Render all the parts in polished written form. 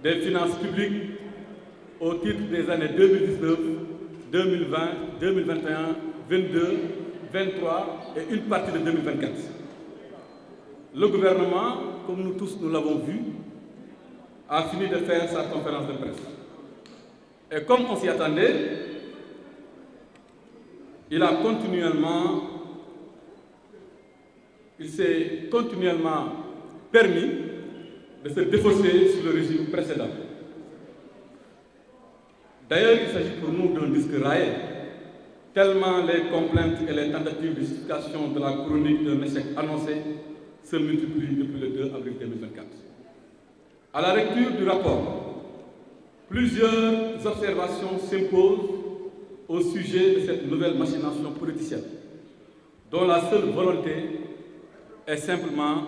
des finances publiques au titre des années 2019, 2020, 2021, 2022, 2023 et une partie de 2024. Le gouvernement, comme nous tous nous l'avons vu, a fini de faire sa conférence de presse. Et comme on s'y attendait, il s'est continuellement permis de se défausser sur le régime précédent. D'ailleurs, il s'agit pour nous d'un disque raillé, tellement les complaintes et les tentatives de justification de la chronique d'un échec annoncé se multiplient depuis le 2 avril 2024. À la lecture du rapport, plusieurs observations s'imposent au sujet de cette nouvelle machination politicienne, dont la seule volonté est simplement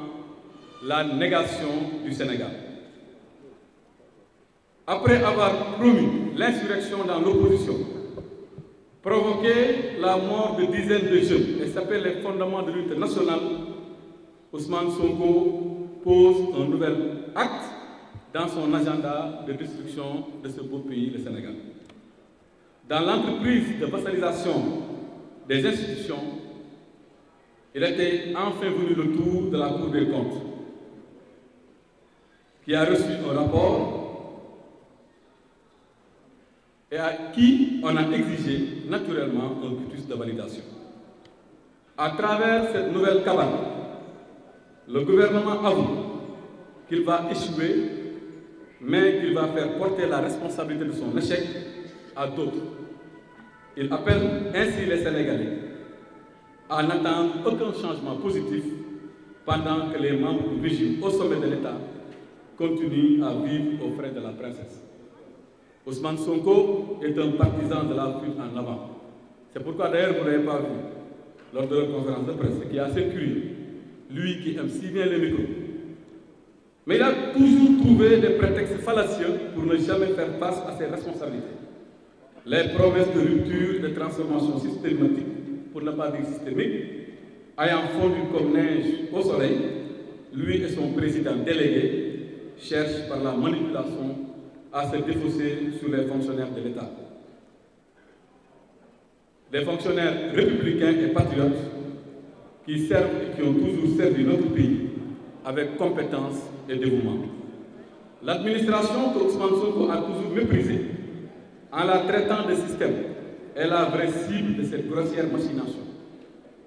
la négation du Sénégal. Après avoir promis l'insurrection dans l'opposition, provoqué la mort de dizaines de jeunes et s'appelle les fondements de l'unité nationale, Ousmane Sonko pose un nouvel acte dans son agenda de destruction de ce beau pays, le Sénégal. Dans l'entreprise de vassalisation des institutions, il était enfin venu le tour de la Cour des comptes, qui a reçu un rapport et à qui on a exigé naturellement un quitus de validation. À travers cette nouvelle cabane, le gouvernement avoue qu'il va échouer, mais qu'il va faire porter la responsabilité de son échec à d'autres. Il appelle ainsi les Sénégalais à n'attendre aucun changement positif pendant que les membres du régime au sommet de l'État continuent à vivre aux frais de la princesse. Ousmane Sonko est un partisan de la fuite en avant. C'est pourquoi d'ailleurs vous ne l'avez pas vu lors de la conférence de presse, qui est assez curieux, lui qui aime si bien les micros. Mais il a toujours trouvé des prétextes fallacieux pour ne jamais faire face à ses responsabilités. Les promesses de rupture et de transformation systématique, pour ne pas dire systémique, ayant fondu comme neige au soleil, lui et son président délégué cherchent par la manipulation à se défausser sur les fonctionnaires de l'État. Des fonctionnaires républicains et patriotes qui servent et qui ont toujours servi notre pays avec compétence et dévouement. L'administration que Ousmane Sonko a toujours méprisée en la traitant de système est la vraie cible de cette grossière machination,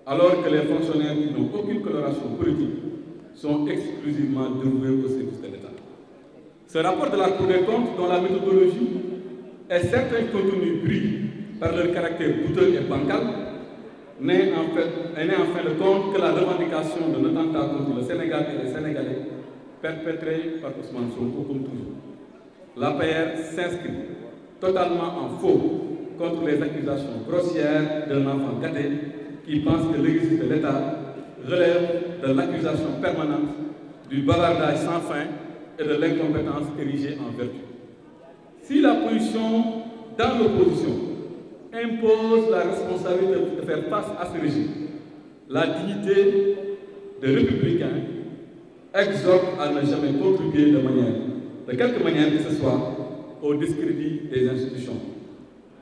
alors que les fonctionnaires qui n'ont aucune coloration politique sont exclusivement dévoués au service de l'État. Ce rapport de la Cour des comptes, dont la méthodologie est certes un contenu pris par leur caractère douteux et bancal, n'est en fin de compte que la revendication de l'attentat contre le Sénégal et les Sénégalais perpétré par Ousmane Sonko comme toujours. L'APR s'inscrit totalement en faux contre les accusations grossières d'un enfant gâté qui pense que l'exercice de l'État relève de l'accusation permanente, du bavardage sans fin et de l'incompétence érigée en vertu. Si la position dans l'opposition impose la responsabilité de faire face à ce régime, la dignité de républicain exhorte à ne jamais contribuer de quelque manière que ce soit, au discrédit des institutions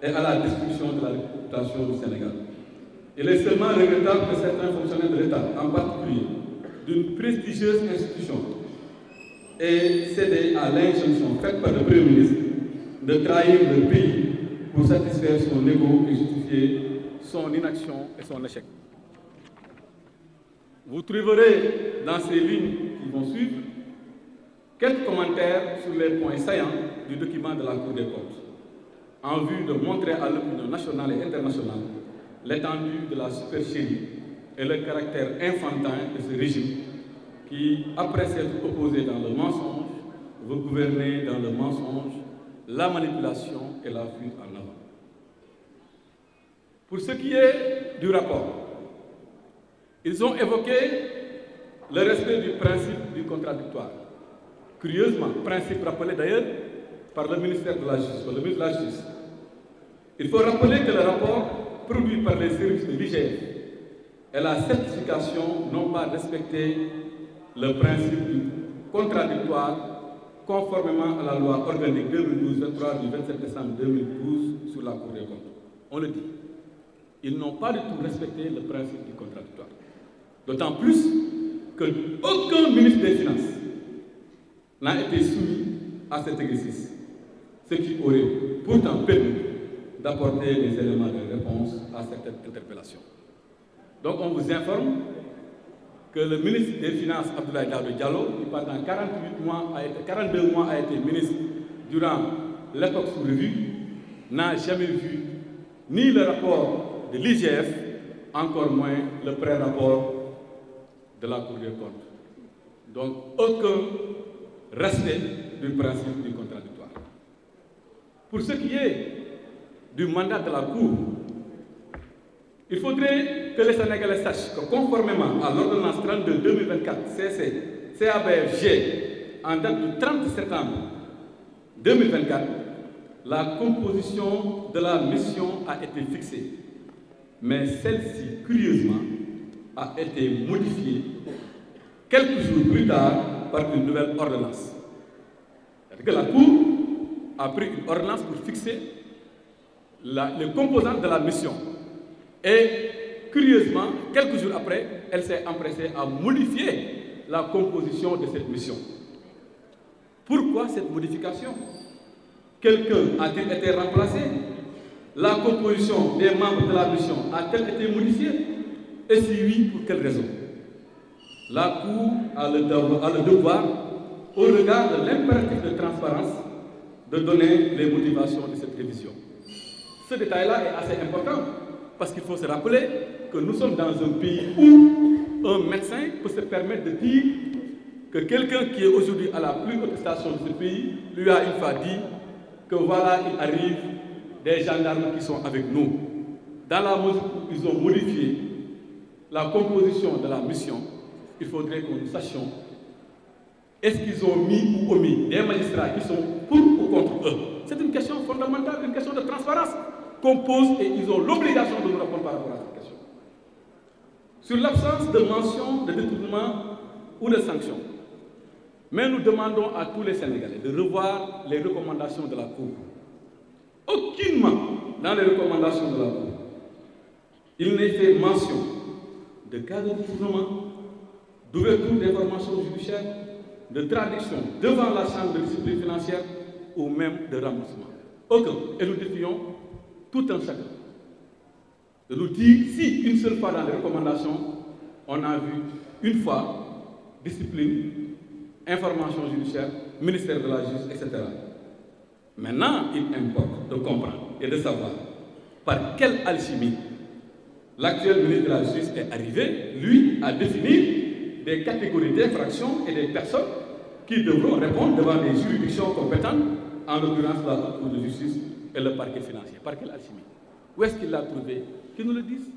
et à la destruction de la réputation du Sénégal. Il est seulement regrettable que certains fonctionnaires de l'État, en particulier d'une prestigieuse institution, aient cédé à l'injonction faite par le Premier ministre de trahir le pays pour satisfaire son ego et justifier son inaction et son échec. Vous trouverez dans ces lignes qui vont suivre quelques commentaires sur les points saillants du document de la Cour des comptes, en vue de montrer à l'opinion nationale et internationale l'étendue de la supercherie et le caractère enfantin de ce régime qui, après s'être opposé dans le mensonge, veut gouverner dans le mensonge, la manipulation et la fuite en avant. Pour ce qui est du rapport, ils ont évoqué le respect du principe du contradictoire. Curieusement, principe rappelé d'ailleurs par le ministère de la Justice, par le ministre de la Justice. Il faut rappeler que le rapport produit par les services de l'IGF et la certification n'ont pas respecté le principe du contradictoire conformément à la loi organique 2012-23 du 27 décembre 2012 sur la Cour des comptes. On le dit. Ils n'ont pas du tout respecté le principe du contradictoire. D'autant plus qu'aucun ministre des Finances n'a été soumis à cet exercice, ce qui aurait pourtant permis d'apporter des éléments de réponse à cette interpellation. Donc on vous informe que le ministre des Finances, Abdoulaye Daouda Diallo, qui pendant 42 mois a été ministre durant l'époque sous revue, n'a jamais vu ni le rapport de l'IGF, encore moins le pré-rapport de la Cour des comptes. Donc aucun respect du principe du contradictoire. Pour ce qui est du mandat de la Cour, il faudrait que les Sénégalais sachent que conformément à l'ordonnance 32-2024 CC CABFG en date du 30 septembre 2024, la composition de la mission a été fixée, mais celle-ci, curieusement, a été modifiée quelques jours plus tard par une nouvelle ordonnance. C'est-à-dire que la Cour a pris une ordonnance pour fixer les composantes de la mission. Et curieusement, quelques jours après, elle s'est empressée à modifier la composition de cette mission. Pourquoi cette modification? Quelqu'un a-t-il été remplacé? La composition des membres de la mission a-t-elle été modifiée? Et si oui, pour quelle raison? La Cour a le devoir, au regard de l'impératif de transparence, de donner les motivations de cette révision. Ce détail-là est assez important, parce qu'il faut se rappeler que nous sommes dans un pays où un médecin peut se permettre de dire que quelqu'un qui est aujourd'hui à la plus haute station de ce pays lui a une fois dit que voilà, il arrive des gendarmes qui sont avec nous. Dans la mesure où ils ont modifié la composition de la mission, il faudrait que nous sachions est-ce qu'ils ont mis ou omis des magistrats qui sont pour ou contre eux. C'est une question fondamentale, une question de transparence qu'on pose et ils ont l'obligation de nous répondre par rapport à cette question. Sur l'absence de mention de détournement ou de sanction, mais nous demandons à tous les Sénégalais de revoir les recommandations de la Cour. Aucunement dans les recommandations de la Cour, il n'est fait mention de cas de détournement, d'ouverture d'informations judiciaires, de traduction devant la Chambre de discipline financière ou même de remboursement. Aucun. Et nous défions tout un chacun de nous dire si une seule fois dans les recommandations, on a vu une fois discipline, information judiciaire, ministère de la Justice, etc. Maintenant, il importe de comprendre et de savoir par quelle alchimie l'actuel ministre de la Justice est arrivé, lui, à définir des catégories d'infractions et des personnes qui devront répondre devant des juridictions compétentes, en l'occurrence la Cour de justice et le parquet financier. Par quelle alchimie? Où est-ce qu'il l'a trouvé? Qu'ils nous le disent.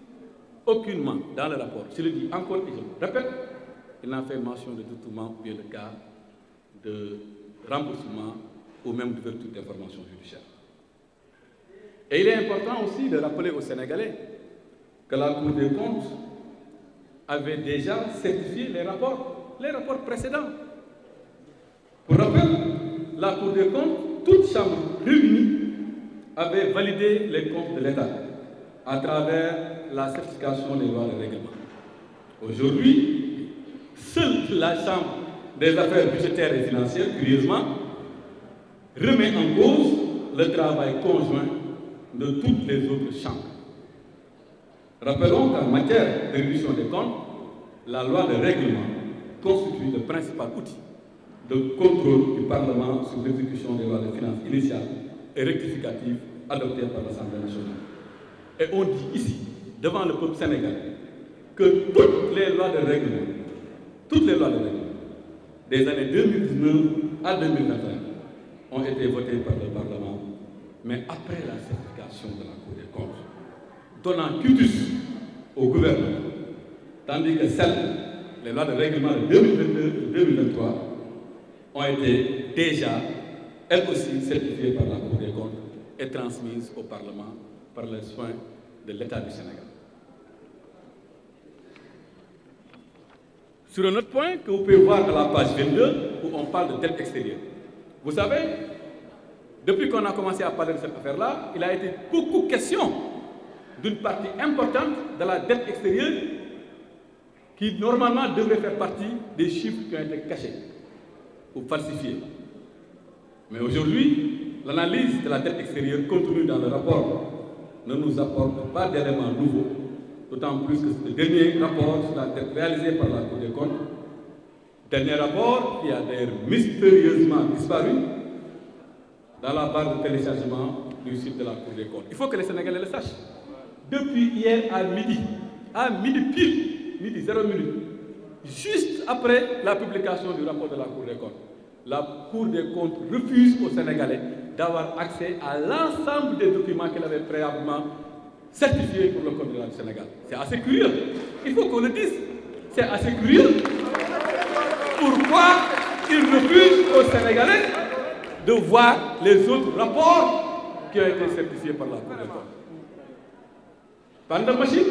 Aucunement dans le rapport. Je le dis encore et je le répète, il n'a fait mention de détournement ou bien de cas de remboursement ou même d'ouverture d'informations judiciaires. Et il est important aussi de rappeler aux Sénégalais que la Cour des comptes avait déjà certifié les rapports précédents. Pour rappel, la Cour des comptes, toute chambre réunie, avait validé les comptes de l'État à travers la certification des lois et règlements. Aujourd'hui, seule la Chambre des affaires budgétaires et financières, curieusement, remet en cause le travail conjoint de toutes les autres chambres. Rappelons qu'en matière de révision des comptes, la loi de règlement constitue le principal outil de contrôle du Parlement sur l'exécution des lois de finances initiales et rectificatives adoptées par l'Assemblée nationale. Et on dit ici, devant le peuple sénégalais, que toutes les lois de règlement, des années 2019 à 2021 ont été votées par le Parlement, mais après la certification de la Cour des comptes, donnant quitus au gouvernement, tandis que les lois de règlement de 2022 et 2023 ont été déjà, elles aussi, certifiées par la Cour des comptes et transmises au Parlement par les soins de l'État du Sénégal. Sur un autre point que vous pouvez voir à la page 22, où on parle de dette extérieure, Vous savez, depuis qu'on a commencé à parler de cette affaire-là, il a été beaucoup question d'une partie importante de la dette extérieure qui normalement devrait faire partie des chiffres qui ont été cachés ou falsifiés. Mais aujourd'hui, l'analyse de la dette extérieure contenue dans le rapport ne nous apporte pas d'éléments nouveaux, d'autant plus que ce dernier rapport sur la dette réalisée par la Cour des comptes, dernier rapport qui a d'ailleurs mystérieusement disparu dans la barre de téléchargement du site de la Cour des comptes. Il faut que les Sénégalais le sachent. Depuis hier à midi pile, midi 0 minute, juste après la publication du rapport de la Cour des comptes, la Cour des comptes refuse aux Sénégalais d'avoir accès à l'ensemble des documents qu'elle avait préalablement certifiés pour le Code de du Sénégal. C'est assez curieux. Il faut qu'on le dise. C'est assez curieux. Pourquoi ils refusent aux Sénégalais de voir les autres rapports qui ont été certifiés par la Cour des comptes? Par de machine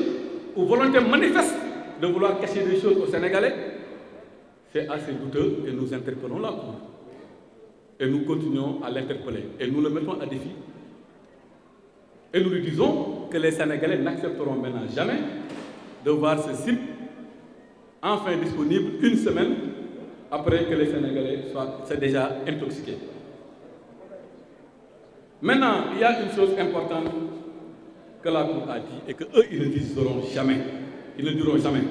ou volonté manifeste de vouloir cacher des choses aux Sénégalais, c'est assez douteux et nous interpellons la Cour. Et nous continuons à l'interpeller. Et nous le mettons à défi. Et nous lui disons que les Sénégalais n'accepteront maintenant jamais de voir ce site enfin disponible une semaine après que les Sénégalais soient déjà intoxiqués. Maintenant, il y a une chose importante que la Cour a dit et qu'eux, ils ne diront jamais. Ils ne diront jamais.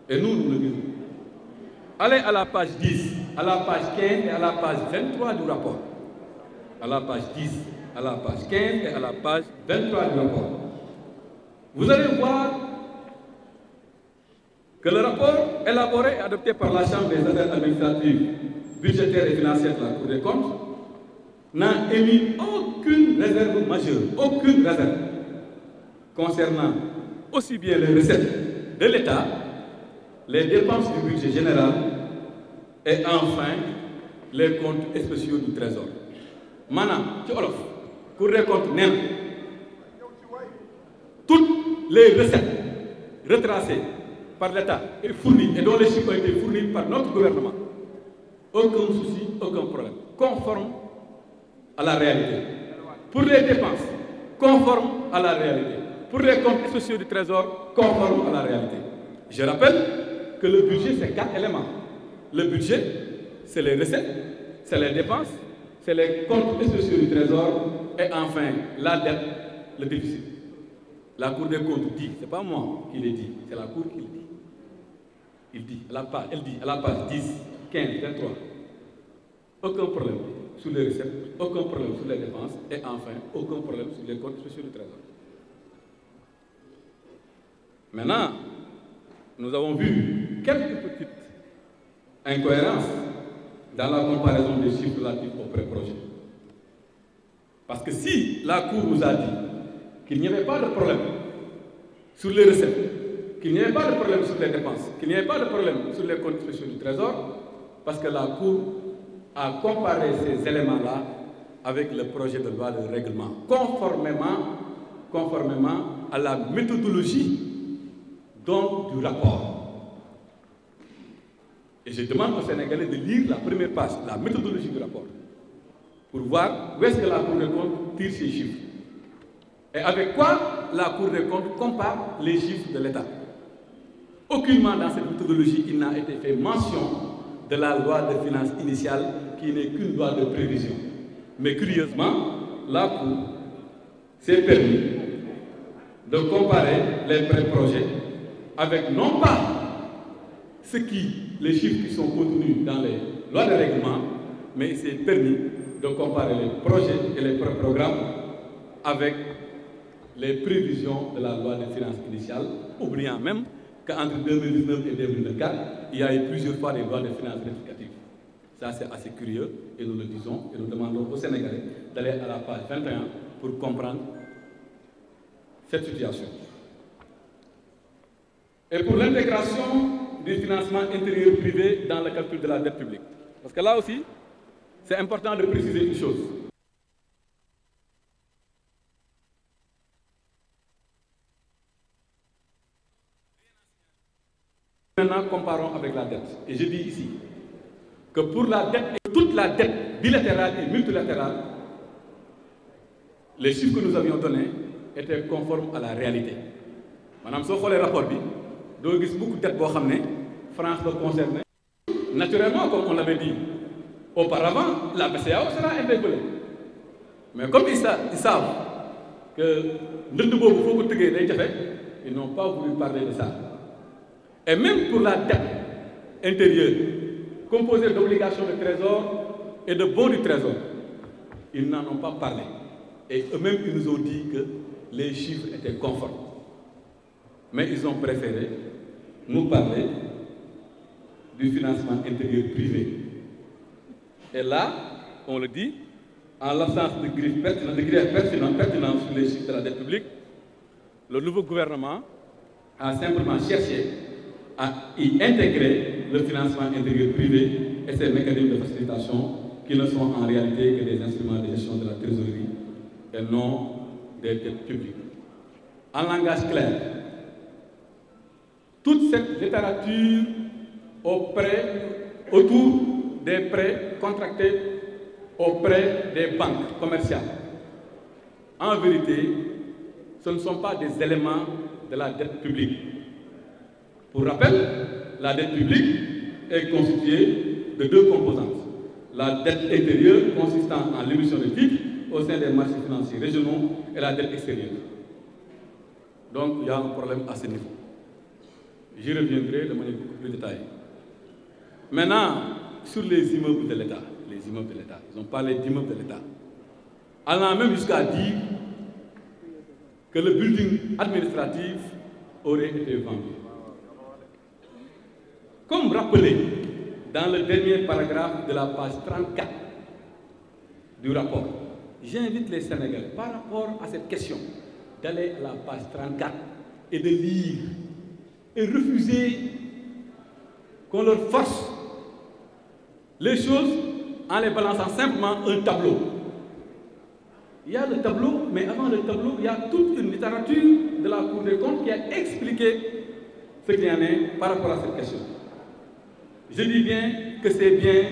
Et nous, nous le disons. Allez à la page 10, à la page 15 et à la page 23 du rapport. À la page 10, à la page 15 et à la page 23 du rapport. Vous allez voir que le rapport élaboré et adopté par la Chambre des affaires administratives, budgétaires et financières de la Cour des comptes n'a émis aucune réserve majeure, aucune réserve concernant aussi bien les recettes de l'État, les dépenses du budget général et enfin les comptes spéciaux du Trésor. Maintenant, ci olof, Cour des comptes nee na toutes les recettes retracées par l'État et fournies, et dont les chiffres ont été fournis par notre gouvernement, aucun souci, aucun problème, conforme à la réalité. Pour les dépenses, conforme à la réalité. Pour les comptes spéciaux du Trésor, conforme à la réalité. Je rappelle que le budget, c'est 4 éléments. Le budget, c'est les recettes, c'est les dépenses, c'est les comptes spéciaux du Trésor et enfin la dette, le déficit. La Cour des comptes dit, ce n'est pas moi qui l'ai dit, c'est la Cour qui le dit. Elle dit à la page 10, 15, 23, aucun problème sur les recettes, aucun problème sur les dépenses et enfin aucun problème sur les comptes spéciaux du Trésor. Maintenant, nous avons vu quelques petites incohérences dans la comparaison des chiffres relatifs au pré-projet. Parce que si la Cour nous a dit qu'il n'y avait pas de problème sur les recettes, qu'il n'y avait pas de problème sur les dépenses, qu'il n'y avait pas de problème sur les comptes spéciaux du Trésor, parce que la Cour a comparé ces éléments-là avec le projet de loi de règlement, conformément à la méthodologie donc du rapport. Et je demande aux Sénégalais de lire la première page, la méthodologie du rapport, pour voir où est-ce que la Cour des comptes tire ses chiffres. Et avec quoi la Cour des comptes compare les chiffres de l'État. Aucunement dans cette méthodologie, il n'a été fait mention de la loi de finances initiale qui n'est qu'une loi de prévision. Mais curieusement, la Cour s'est permis de comparer les pré-projets avec non pas les chiffres qui sont contenus dans les lois de règlement, mais il s'est permis de comparer les projets et les pré-programmes avec les prévisions de la loi de finances initiale, oubliant même qu'entre 2019 et 2024, il y a eu plusieurs fois des lois de finances rectificatives. Ça, c'est assez curieux, et nous le disons, et nous demandons aux Sénégalais d'aller à la page 21 pour comprendre cette situation. Et pour l'intégration du financement intérieur privé dans le calcul de la dette publique. Parce que là aussi, c'est important de préciser une chose. Maintenant, comparons avec la dette. Et je dis ici que pour la dette et toute toute la dette bilatérale et multilatérale, les chiffres que nous avions donnés étaient conformes à la réalité. Madame, si vous regardez le rapport, vous avez beaucoup de dettes qui France doit concerner. Naturellement, comme on l'avait dit auparavant, la BCEAO sera interpellée. Mais comme ils savent que ils n'ont pas voulu parler de ça. Et même pour la dette intérieure, composée d'obligations de trésor et de bons du trésor, ils n'en ont pas parlé. Et eux-mêmes, ils nous ont dit que les chiffres étaient conformes. Mais ils ont préféré nous parler du financement intérieur privé. Et là, on le dit, en l'absence de griefs pertinents sur les chiffres de la dette publique, le nouveau gouvernement a simplement cherché à y intégrer le financement intérieur privé et ses mécanismes de facilitation qui ne sont en réalité que des instruments de gestion de la trésorerie et non des dettes publiques. En langage clair, toute cette littérature autour des prêts contractés auprès des banques commerciales, en vérité, ce ne sont pas des éléments de la dette publique. Pour rappel, la dette publique est constituée de deux composantes. La dette intérieure consistant en l'émission de titres au sein des marchés financiers régionaux et la dette extérieure. Donc il y a un problème à ce niveau. J'y reviendrai de manière beaucoup plus détaillée. Maintenant, sur les immeubles de l'État, ils ont parlé d'immeubles de l'État, allant même jusqu'à dire que le building administratif aurait été vendu. Comme rappelé dans le dernier paragraphe de la page 34 du rapport, j'invite les Sénégalais, par rapport à cette question, d'aller à la page 34 et de lire et refuser qu'on leur force les choses en les balançant simplement un tableau. Il y a le tableau, mais avant le tableau, il y a toute une littérature de la Cour des comptes qui a expliqué ce qu'il y en est par rapport à cette question. Je dis bien que ces biens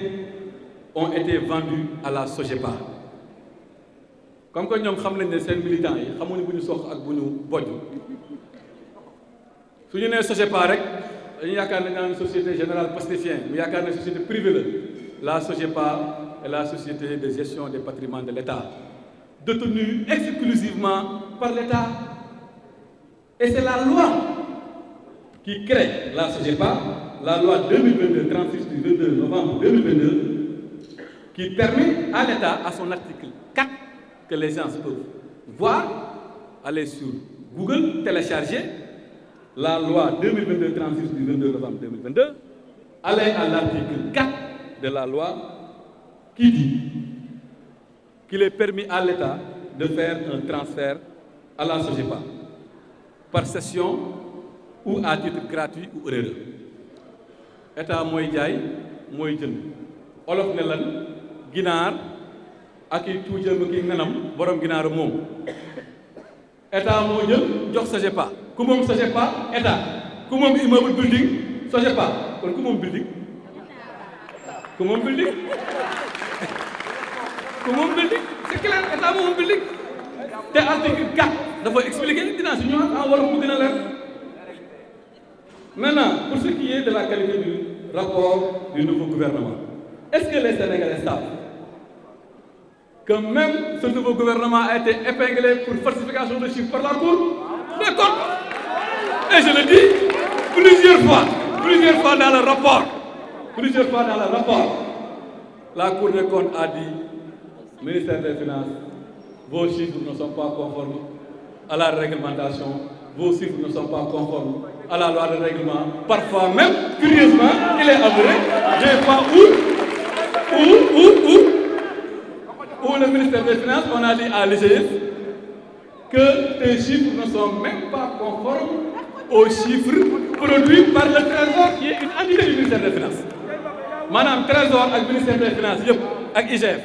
ont été vendus à la SOGEPA. Comme que nous savons que ces militants, ils savent que nous sommes ak si nous sommes SOGEPA, nous avons une société générale pacifienne, nous avons une société privée. La SOGEPA est la société de gestion des patrimoines de l'État, détenue exclusivement par l'État. Et c'est la loi qui crée la SOGEPA, la loi 2022-36 du 22 novembre 2022, qui permet à l'État, à son article 4, que les gens peuvent voir, aller sur Google, télécharger la loi 2022-36 du 22 novembre 2022, aller à l'article 4 de la loi qui dit qu'il est permis à l'État de faire un transfert à la SOGEPA par cession ou à titre gratuit ou onéreux. État mooy jaay mooy jënd olof ne lan ginaar ak i tuujam ak i nenam borom ginaar moom État moo jël jox SOGEPA ku moom SOGEPA État ku moom immeuble building SOGEPA kon ku moom building ku moom building ku moom building c'est clair État moom building te article 4 dafa expliquer dinaa si ñëwaat en wolof mu gën a leer. Maintenant, pour ce qui est de la qualité du rapport du nouveau gouvernement, est-ce que les Sénégalais savent que même ce nouveau gouvernement a été épinglé pour falsification de chiffres par la Cour des comptes? Et je le dis plusieurs fois dans le rapport, la Cour des comptes a dit, ministère des Finances, vos chiffres ne sont pas conformes à la réglementation, vos chiffres ne sont pas conformes à la loi de règlement. Parfois même, curieusement, il est avoué, j'ai pas où le ministère des Finances, on a dit à l'IGF que tes chiffres ne sont même pas conformes aux chiffres produits par le Trésor, qui est une entité du ministère des Finances. Madame Trésor avec le ministère des Finances, avec IGF,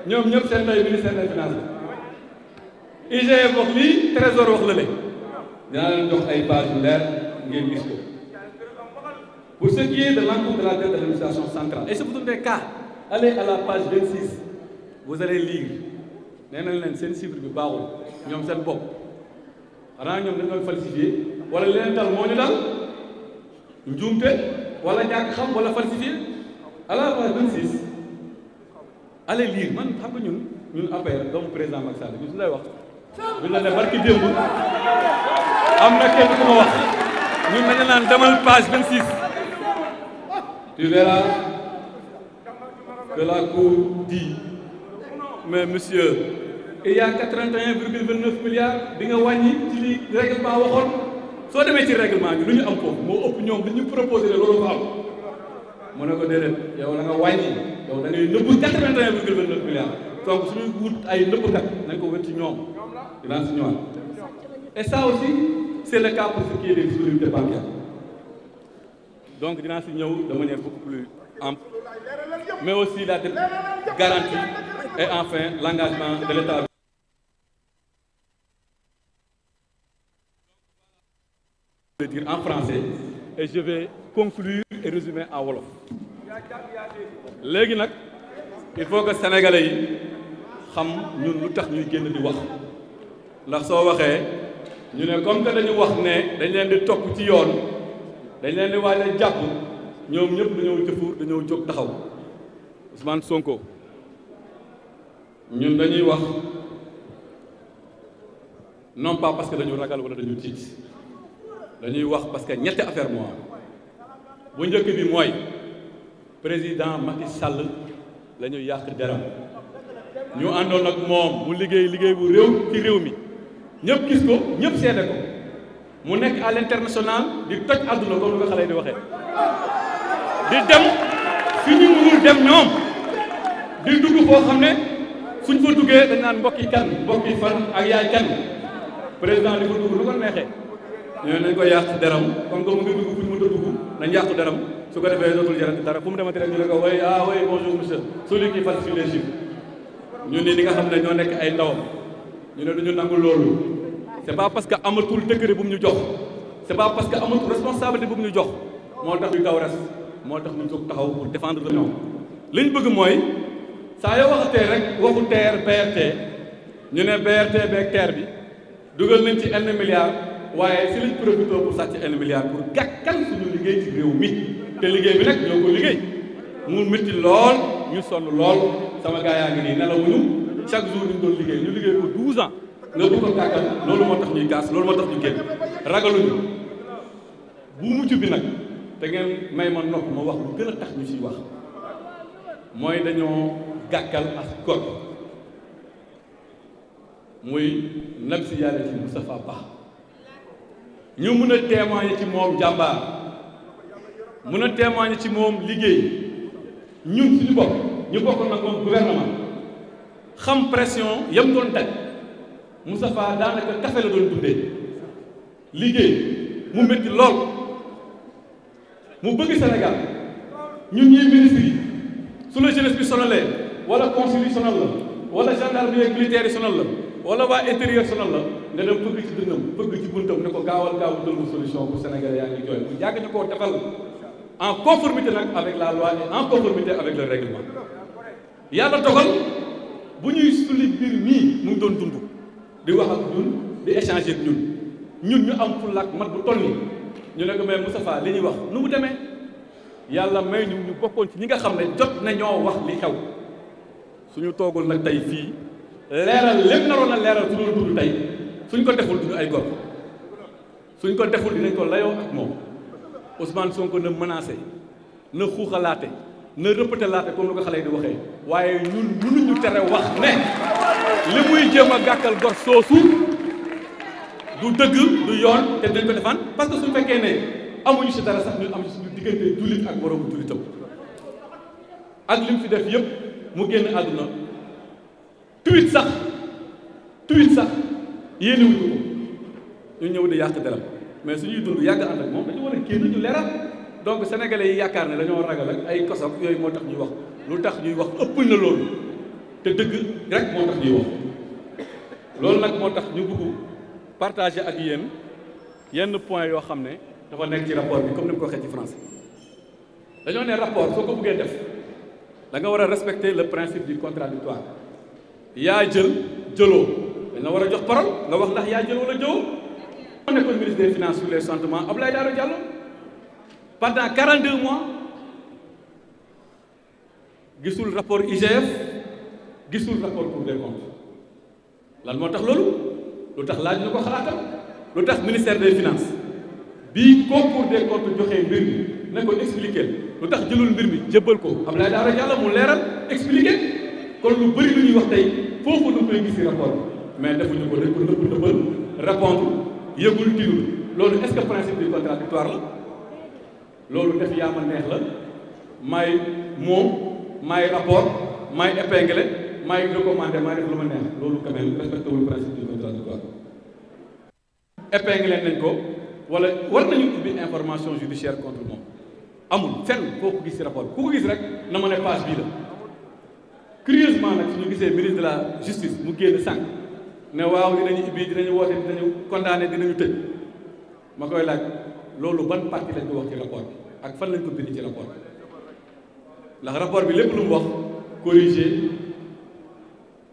nous sommes le ministère des Finances. IGF wax lii, Trésor wax lële. Dinaa leen jox ay pages yu leer ngeen gis ko. Pour ce qui est de l'encours de la dette de l'administration centrale, et je vous donne des cas allez à la page 26 vous allez lire nee nañ leen seen chiffre bi baaxul ñoom seen bopp xanaa ñoom dañoo falsifié wala leen dal moo ñu dal njuumte wala ñàkk xam wala falsifié à la page 26 allez lire man xam nga ñun APR doomu président Macky Sall ñu su lay wax buñ la ne barki démb am na kenn ku ma wax ñun dañu naan demal page 26 tu verras que la Cour dit mais monsieur il y a 81,29 milliards di nga wàññi ci li règlement waxoon soo demee ci règlement bi lu ñu am foofu moo ëpp ñoom li ñu proposé ne loolu fa am mu ne ko déedéet yow da nga wàññi yow da ngay nëbb 81,29 milliards donc suñuy wut ay nëbbkat nañ ko wét ci ñoom dinaa si ñëwaat et ça aussi c'est le cas pour ce qui est des disponibilités bancaires donc dinaa si ñëw de manière beaucoup plus ample mais aussi la garantie et enfin l'engagement de l'État. Je vais dire en français et je vais conclure et résumer en wolof. léegi nag il faut que sénégalais yi xam ñun lu tax ñuy génn di wax ndax soo waxee ñu ne comme que dañu wax ne dañ leen di topp ci yoon dañ leen di waaj a jàpp ñoom ñëpp dañoo jëfur dañoo jóg taxaw Ousmane Sonko ñun dañuy wax non pas parce que dañu ragal wala dañu tiit dañuy wax parce que ñetti affaire moo am bu njëkk bi mooy président Macky Sall la ñu yàq deram ñu àndoon ak moom mu liggéey bu réew ci réew mi ñëpp gis ko ñëpp seede ko mu nekk à l'international di toj àdduna comme lu ko xale yi di waxee di dem fi ñu mënul dem ñoom di dugg foo xam ne suñ fa duggee dañ naan mbokk yi fan ak yaay kan président di fa dugg lu ko neexee ñooñu nañ ko yàq deram comme que mu ngi dugg fu ñu mën a dugg nañ yàq deram su ko defee dootul jarati dara fu mu demati rek ñu ne ko oui bonjour monsieur celui qui falsifie les chiffres ñun ni nga xam ne ñoo nekk ay ndawam ñu ne duñu nangu loolu c'est pas parce que amatul décret bu mu ñu jox c'est pas parce que amatul responsabilité bu mu ñu jox moo tax ñu daw res moo tax ñu jóg taxaw pour défendre le ñoom liñ bëgg mooy saa yoo waxatee rek waxu TER BRT ñu ne BRT beeg TER bi dugal nañ ci N milliards waaye si lañ profité pour sàcc N milliards pour gàkkal suñu liggéey ci réew mi te liggéey bi nag ñoo ko liggéey mu métti lool ñu sonn lool sama gars yaa ngi nii nelawuñu chaque jour ñu doon liggéey ñu liggéey ko 12 ans nga bëgg ko gàkkal loolu moo tax ñuy gaas loolu moo tax ñu génn ragaluñu bu mujj bi nag te ngeen may ma nopp ma wax lu gën a tax ñu siy wax mooy dañoo gàkkal ak góor muy nab si yàlla ci Moustapha Ba ñu mën a témoigner ci moom jàmbaar mën a témoigner ci moom liggéey ñun suñu bopp ñu bokk nag moom gouvernement xam pression yam doon daj Moustapha daanaka café la doon dundee liggéey mu métti lool mu bëgg Sénégal ñun ñii ministres yi su la jeunesse bi sonalee wala consul yi sonal la wala gendarmerie militaire yi sonal la wala waa intérieur sonal la nga dem fëgg ci dënnam fëgg ci buntam ne ko gaawal gaaw dël mu solution pour Sénégalais yaa ngi jooy mu yàgg ñu koo defal en conformité nag avec la loi et en conformité avec le règlement yàlla dogal bu ñuy suli mbir mii mu ngi doon dund di wax ak ñun di échanger ak ñun ñu am fulla ak mat bu toll nii ñu ne ko mais Moustapha li ñuy wax nu mu demee yàlla may ñu bokkoon ci ñi nga xam ne jot nañoo wax li xew suñu toogul nag tey fii leeral lépp naroon na leeral su doon dund tey suñ ko deful duñu ay gor suñ ko deful dinañ ko layoo ak moom Ousmane Sonko na menacé na xuuxalaate na rëppatalaate comme lu ko xale yi di waxee waaye ñun mënuñu tere wax ne li muy jéem a gàkkal gor soosu du dëgg du yoon te dañ ko defaan parce que suñu fekkee ne amuñu si dara sax ñun am suñu diggante jullit ak moroomu jullitam ak lim fi def yëpp mu génn àdduna tweet sax yéene wuñu ko ñu ñëw di yàq deram mais suñuy dund yàgg ànd ak moom dañu war a génn ñu leeral donc sénégalais yi yaakaar ne dañoo ragal ak ay kosam yooyu moo tax ñuy wax lu tax ñuy wax ëpp na loolu te dëgg rek moo tax ñuy wax loolu nag moo tax ñu bëgg partager ak yéen yenn point yoo xam ne dafa nekk ci rapport bi comme ni mu ko waxee ci français dañoo ne rapport soo ko bëggee def da nga war a respecter le principe du contradictoire yaa jël jëloo dañ la war a jox parole nga wax ndax yaa jël wala jëwoo. moo nekkoon ministre des finances sur les sentiments Abdoulaye Daouda Diallo pendant 42 mois gisul rapport IGF gisul rapport Cour des comptes lan moo tax loolu lu tax laaj na ko xalaatam lu tax ministère des finances bii ko Cour des comptes joxee mbir mi ne ko expliquer lu tax jëlul mbir mi jébbal ko Abdoulaye Daouda Diallo mu leeral expliquer kon lu bëri lu ñuy wax tey foofu nu koy gis ci rapport bi mais defuñu ko dañ ko nëbbal répondre yëgul tinul loolu est-ce que principe du contradictoire la loolu def yaa ma neex la maay moom maay rapport maay épinglé maay recommandé maay def lu ma neex loolu quand même respecté wul principe du contradictoire épinglé nañ ko wala war nañu ubbi information judiciaire contre moom amul fenn foo ko gis ci rapport bi ku ko gis rek na ma ne page bii la curieusement nag suñu gisee ministre de la justice mu génn sànq ne waaw dinañu ubbi dinañu woote dinañu condamné dinañu tëj ma koy laaj loolu ban partie lañ ko wax ci rapport bi ak fan lañ ko bind ci rapport bi ndax rapport bi lépp lu mu wax corriger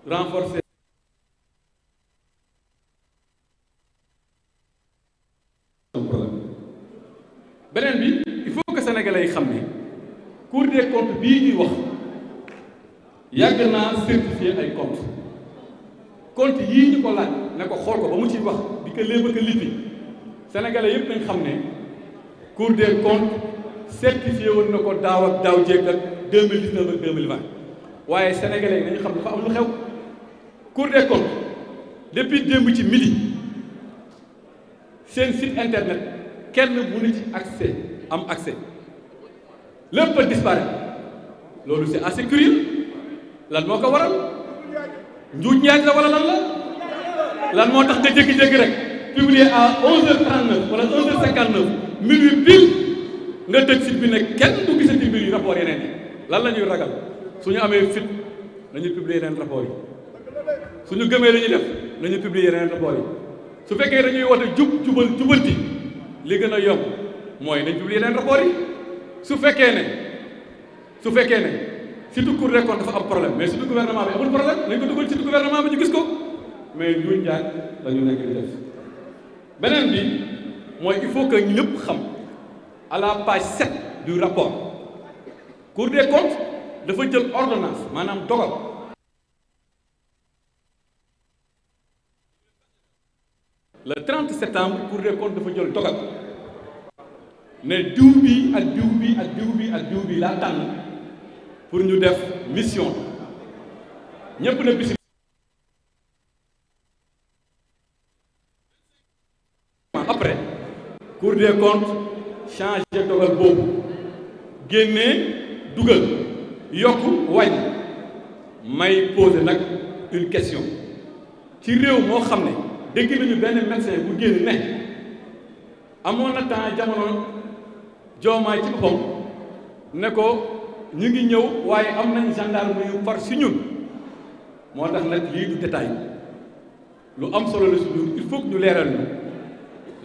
renforcer beneen bi il faut que sénégalais yi xam ne Cour des comptes bii ñuy wax yàgg naa certifier ay compte yii ñu ko laaj ne ko xool ko ba mu ciy wax di ko léeba ko lippi sénégalais yëpp nañ xam ne Cour des comptes certifié woon na ko daaw ak daaw jéeg ak 2019 ak 2020 waaye sénégalais yi nañu xam dafa am lu xew Cour des comptes depuis démb ci midi seen site internet kenn mënu ci am accès lépp a disparaître loolu c'est assez curieux lan moo ko waral njuuj njaaj la wala lan la lan moo tax nga jékki-jékki rek publier à 11h39 wala 11h59 minuit pile nga tëj site bi ne kenn du gisati mbir yu rapport yeneen lan la ñuy ragal suñu amee fit nañu publier yeneen rapport yi suñu gëmee li ñuy def nañu publier yeneen rapport yi su fekkee dañuy woote jubanti li gën a yomb mooy nañ publier yeneen rapport yi su fekkee ne surtout Cour des comptes dafa am problème mais surtout gouvernement bi amul problème nañ ko dugal ci gouvernement bi ñu gis ko mais njuuj njaaj la ñu nekk di def beneen bi mooy il faut que ñëpp xam à la page 7 du rapport Cour des comptes dafa jël ordonnance maanaam dogal le 30 septembre Cour des comptes dafa jël dogal ne diw bi ak diw bi ak diw bi ak diw bi laa tànn pour ñu def mission ñëpp na bisi après Cour des comptes changé dogal boobu génnee dugal yokk wàññ may poser nag une question ci réew moo xam ne dégg nañu benn médecin bu génn ne amoon na temps jamono joomaay ci boppam ne ko ñu ngi ñëw waaye am nañ gendarme yu far si ñun moo tax nag lii du détail lu am solo la si ñun il faut que ñu leeral ñu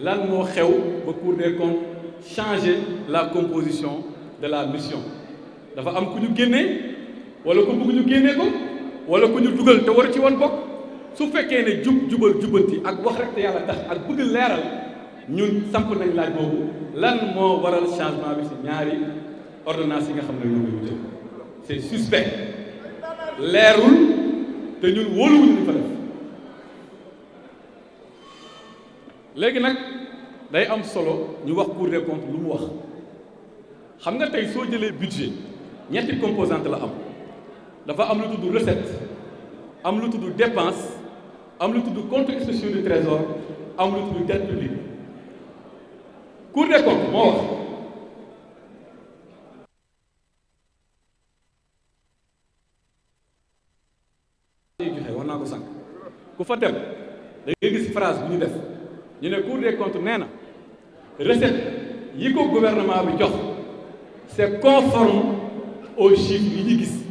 lan moo xew ba Cour des comptes changer la composition de la mission dafa am ku ñu génnee wala ku bëgg ñu génnee ko wala ku ñu dugal te war ci woon bokk su fekkee ne jubal jubanti ak wax rek te yàlla tax ak bëgg leeral ñun samp nañ laaj boobu lan moo waral changement bi ci ñaari ordonnance yi nga xam ne ñoo ngi jël c'est suspect leerul te ñun wóoluwuñu ñu fa def léegi nag day am solo ñu wax Cour des comptes lu mu wax xam nga tey soo jëlee budget ñetti composante la am dafa am lu tudd recette am lu tudd dépense am lu tudd comptes spéciaux du trésor am lu tudd dette publique Cour des comptes moo wax wax naa ko sànq ku fa dem da ngay gis phrase bu ñu def ñu ne Cour des comptes nee na recette yi ko gouvernement bi jox c'est conforme aux chiffres yi ñu gis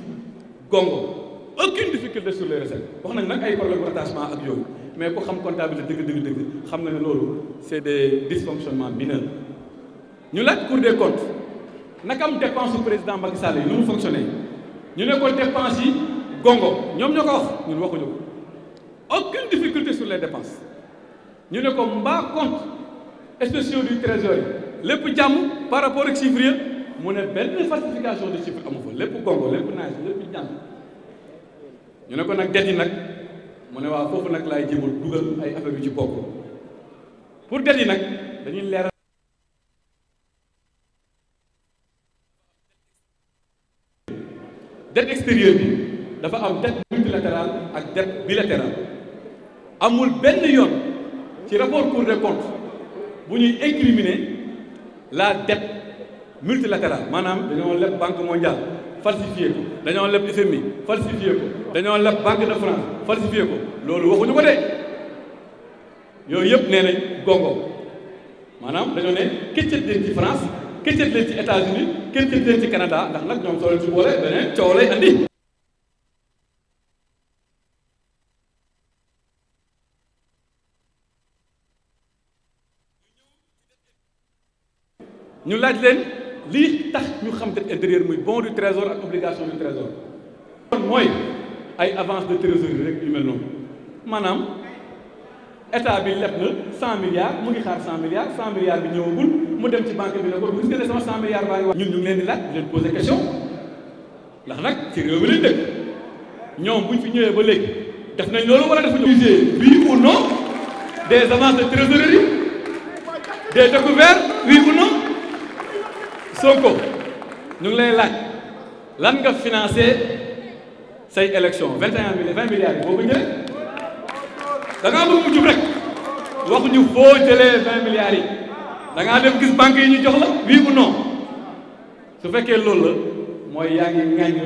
gongo aucune difficulté sur les recettes wax nañ nag ay problème rattachement ak yooyu mais ku xam comptabilité dëgg xam na ne loolu c'est des dysfonctionnements mineurs ñu laaj Cour des comptes naka am dépense su président Macky Sall yi nu mu fonctionné ñu ne ko dépenses yi gongo ñoom ñoo ko wax ñun waxuñu ko aucune difficulté sur les dépenses ñu ne ko mbaa compte spéciaux du trésor yi lépp jàmm par rapport ak chiffres yi mu ne benn falsification de chiffre amu fa lépp gongo lépp naaj lépp jàmm ñu ne ko nag det yi nag mu ne waaw foofu nag laay jéemal dugal ay affaire yu ci bokk pour det yi nag dañuy leeral dette extérieure bi dafa am dette multilatérale ak dette bilatérale amul benn yoon ci rapport Cour des comptes bu ñuy incriminer la dette multilatérale maanaam dañoo leb banque mondiale falsifié ko dañoo leb FMI falsifié ko dañoo leb banque de France falsifié ko loolu waxuñu ko de yooyu yëpp nee nañ gongo maanaam dañoo ne këccët leen ci France këccët leen ci États-Unis këccët leen ci Canada ndax nag ñoom soo leen ci boole beneen coow lay andi. ñu laaj leen lii tax ñu xam dette intérieure muy bon du trésor ak obligation du trésor kon mooy ay avance de trésorerie rek yu mel noonu maanaam état bi leb na 100 milliards mu ngi xaar 100 milliards 100 milliards bi ñëwagul mu dem ci banque bi ne ko gis nga ne sama 100 milliards baa ngi wax ñun ñu ngi leen di laaj di leen poser question ndax nag ci réew mi lañ dëkk ñoom buñ fi ñëwee ba léegi def nañ loolu wala defuñu oui ou non des avances de trésorerie des découvertes oui ou non Sonko ñu ngi lay laaj lan nga financé say élection 20 milliards yi boo ko jëlee da ngaa bëgg mu jub rek waxuñu foo jëlee 20 milliards yi da ngaa dem gis banque yi ñu jox la oui ou non su fekkee loolu la mooy yaa ngi ŋaññi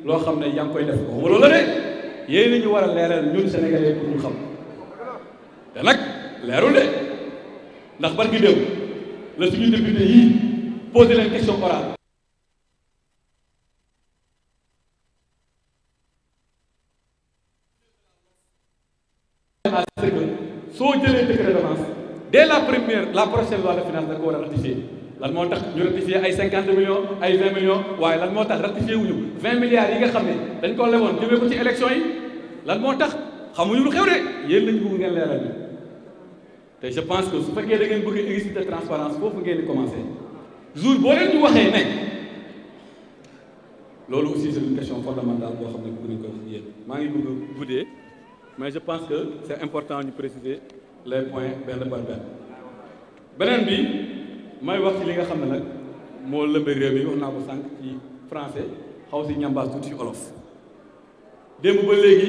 loo xam ne yaa ngi koy def waxuma loolu la de yéen ñu war a leeral ñun sénégalais pour ñu xam te nag leerul de ndax barki déew la suñu député yii posé leen question orale à ce que soo jëlee décret d'avance dès la prochaine loi de finance da ko war a ratifier lan moo tax ñu ratifier ay 50 millions ay 20 millions waaye lan moo tax ratifier wuñu 20 milliards yi nga xam ne dañ ko leboon jëmee ko ci élection yi lan moo tax xamuñu lu xew de yéen lañu bëgg ngeen leeral ñu te je pense que su fekkee da ngeen bëgg exercice de transparence foofu ngeen di commencer jour boo leen ñu waxee ne loolu aussi c'est une question fondamentale boo xam ne bëgg nañ ko wax yéen maa ngi bëgg a guddee mais je pense que c'est important ñu préciser les points benn par benn beneen bi may wax ci li nga xam ne nag moo lëmbe réew mi wax naa ko sànq ci français xaw si ñambaas tuuti ci olof démb ba léegi